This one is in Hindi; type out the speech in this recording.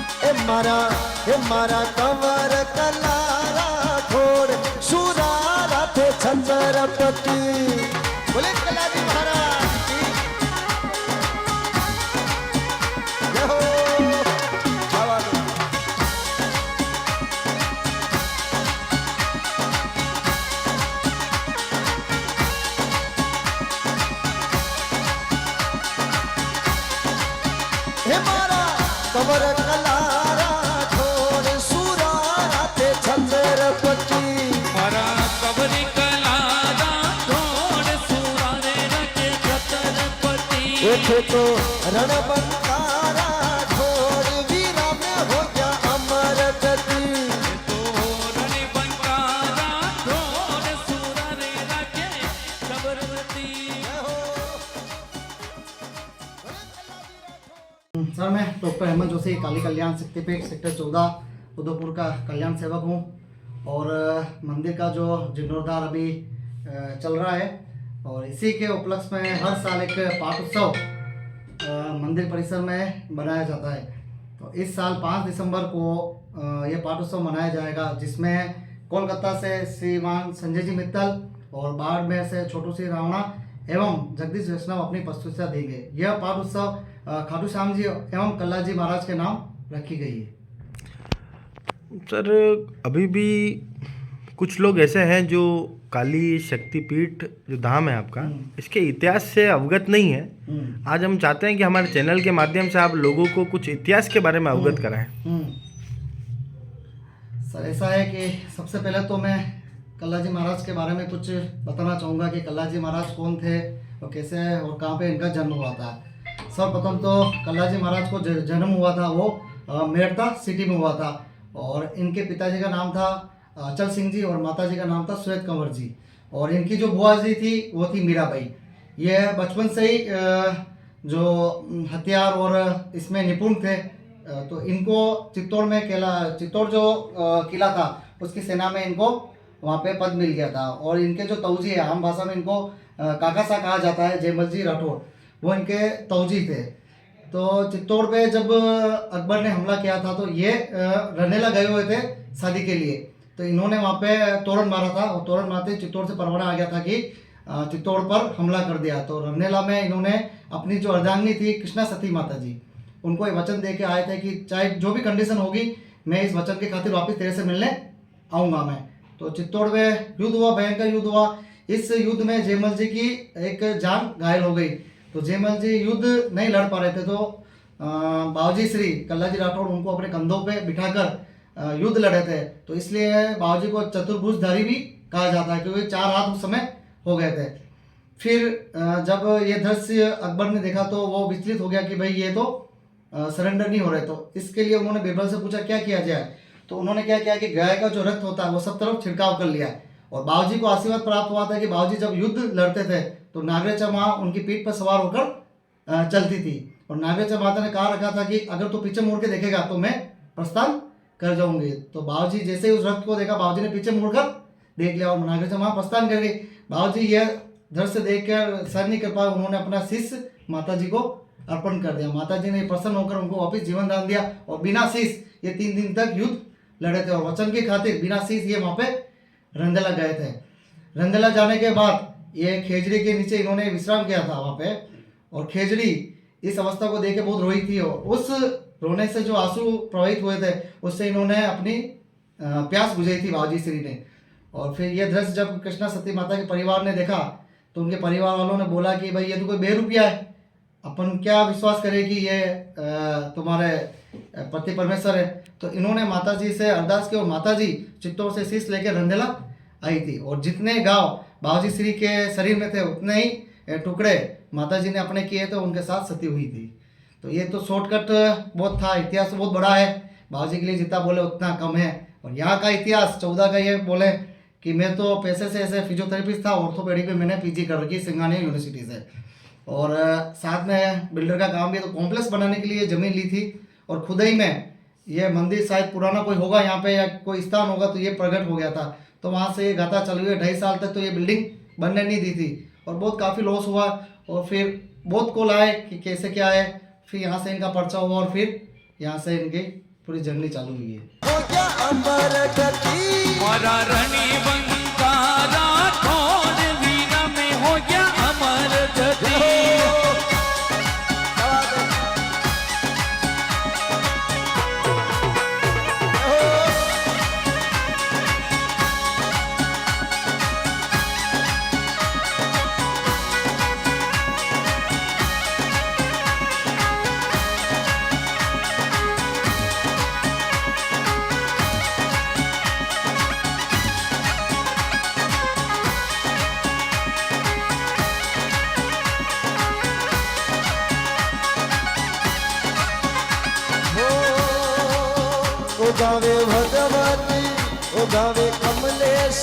हे मारा कंवर कलारा ठोड़ सुरारा थे छत्रपति। बोले कलाजी महाराज की जय हो। हे मारा कंवर कलारा ठोड़ सुरारा थे छत्रपति। मारा कबरी कलारा ठोड़ सुरारे रखे छत्रपति। थे तो रणबंकारा ठोड़ वीरा में हो गया अमर गति। तो रणबंकारा ठोड़ सुरारे रखे छत्रपति। सर, मैं डॉक्टर अहमद जोशी, काली कल्याण शक्तिपीठ सेक्टर 14 उदयपुर का कल्याण सेवक हूँ। और मंदिर का जो जीर्णोद्धार अभी चल रहा है और इसी के उपलक्ष्य में हर साल एक पाठ उत्सव मंदिर परिसर में बनाया जाता है। तो इस साल 5 दिसंबर को ये पाठ उत्सव मनाया जाएगा, जिसमें कोलकाता से श्रीमान संजय जी मित्तल और बाड़मेर से छोटू सिंह रावणा एवं जगदीश वैष्णव अपनी प्रस्तुतियाँ देंगे। यह पाठ उत्सव खाटू श्याम जी एवं कल्ला जी महाराज के नाम रखी गई है। सर, अभी भी कुछ लोग ऐसे हैं जो काली शक्तिपीठ जो धाम है आपका, इसके इतिहास से अवगत नहीं है। आज हम चाहते हैं कि हमारे चैनल के माध्यम से आप लोगों को कुछ इतिहास के बारे में अवगत कराएं। सर, ऐसा है कि सबसे पहले तो मैं कल्ला जी महाराज के बारे में कुछ बताना चाहूँगा कि कल्ला जी महाराज कौन थे और कैसे और कहाँ पे इनका जन्म हुआ था। सर्वप्रथम तो कल्ला जी महाराज को जन्म हुआ था वो मेड़ता सिटी में हुआ था। और इनके पिताजी का नाम था अचल सिंह जी और माताजी का नाम था श्वेत कंवर जी। और इनकी जो बुआ जी थी वो थी मीराबाई। ये बचपन से ही जो हथियार और इसमें निपुण थे। तो इनको चित्तौड़ में चित्तौड़ जो किला था उसकी सेना में इनको वहाँ पे पद मिल गया था। और इनके जो तौजी है, आम भाषा में इनको काका सा कहा जाता है, जयमल जी राठौड़, वो इनके तौजी थे। तो चित्तौड़ पे जब अकबर ने हमला किया था तो ये रनेला गए हुए थे शादी के लिए। तो इन्होंने वहाँ पे तोरण मारा था और तोरण मारते चित्तौड़ से परवाना आ गया था कि चित्तौड़ पर हमला कर दिया। तो रनेला में इन्होंने अपनी जो अर्धांगिनी थी कृष्णा सती माता जी, उनको ये वचन दे के आए थे कि चाहे जो भी कंडीशन होगी मैं इस वचन के खातिर वापस तेरे से मिलने आऊँगा मैं। तो चित्तौड़ में युद्ध हुआ, भयंकर युद्ध हुआ। इस युद्ध में जयमल जी की एक जान घायल हो गई। तो जयमल जी युद्ध नहीं लड़ पा रहे थे। तो बाबूजी श्री कल्ला जी राठौड़ उनको अपने कंधों पे बिठाकर युद्ध लड़े थे। तो इसलिए बाबूजी को चतुर्भुजधारी भी कहा जाता है, क्योंकि 4 हाथ उस समय हो गए थे। फिर जब ये दृश्य अकबर ने देखा तो वो विचलित हो गया कि भाई ये तो सरेंडर नहीं हो रहे। तो इसके लिए उन्होंने बीरबल से पूछा क्या किया जाए। तो उन्होंने क्या किया कि गाय का जो रक्त होता है वो सब तरफ छिड़काव कर लिया। और बाबूजी को आशीर्वाद प्राप्त हुआ था कि बाबूजी जब युद्ध लड़ते थे तो नागरेचा माँ उनकी पीठ पर सवार होकर चलती थी। और नागरेचा माता ने कहा रखा था कि अगर तो पीछे मुड़ के देखेगा तो मैं प्रस्थान कर जाऊंगी। तो बाबूजी जैसे ही उस रक्त को देखा, बाबूजी ने पीछे मुड़कर देख लिया और नागरेचा माँ प्रस्थान कर गई। बाबूजी यह दृश्य देखकर सहन नहीं कर पाए, उन्होंने अपना शीश माता जी को अर्पण कर दिया। माता जी ने प्रसन्न होकर उनको वापिस जीवन दान दिया और बिना शीश ये 3 दिन तक युद्ध लड़े थे। और वचन के खातिर बिना शीश ये वहाँ पे रंदेला गए थे। रंदेला जाने के बाद ये खेजड़ी के नीचे इन्होंने विश्राम किया था वहाँ पे। और खेजड़ी इस अवस्था को देख के बहुत रोई थी और उस रोने से जो आंसू प्रवाहित हुए थे उससे इन्होंने अपनी प्यास बुझाई थी बाबूजी श्री ने। और फिर ये दृश्य जब कृष्णा सती माता के परिवार ने देखा तो उनके परिवार वालों ने बोला कि भाई ये तो कोई बेरुपया है, अपन क्या विश्वास करें कि ये तुम्हारे पति परमेश्वर है। तो इन्होंने माता जी से अरदास की और माता जी चित्तौड़ से शीश लेकर रंदेला आई थी। और जितने गांव बाबूजी श्री के शरीर में थे उतने ही टुकड़े माता जी ने अपने किए थे, उनके साथ सती हुई थी। तो ये तो शॉर्टकट बहुत था, इतिहास बहुत बड़ा है। बाबूजी के लिए जितना बोले उतना कम है। और यहाँ का इतिहास 14 का ये बोले कि मैं तो पैसे से ऐसे फिजियोथेरेपिस्ट था, ऑर्थोपेडिक में मैंने पीजी कर रखी सिंगानिया यूनिवर्सिटी से। और साथ में बिल्डर का काम भी, तो कॉम्प्लेक्स बनाने के लिए ज़मीन ली थी। और खुद ही में ये मंदिर शायद पुराना कोई होगा यहाँ पे या कोई स्थान होगा तो ये प्रकट हो गया था। तो वहाँ से ये गाथा चल हुई 2.5 साल तक तो ये बिल्डिंग बनने नहीं दी थी और बहुत काफ़ी लॉस हुआ। और फिर बहुत कॉल आए कि कैसे क्या है, फिर यहाँ से इनका पर्चा हुआ और फिर यहाँ से इनकी पूरी जर्नी चालू हुई है। हो गया अमर गति मारा रणी बंकारा थोड़ वीरा में हो गया अमर गति ओ गावे भगवती ओ गावे कमलेश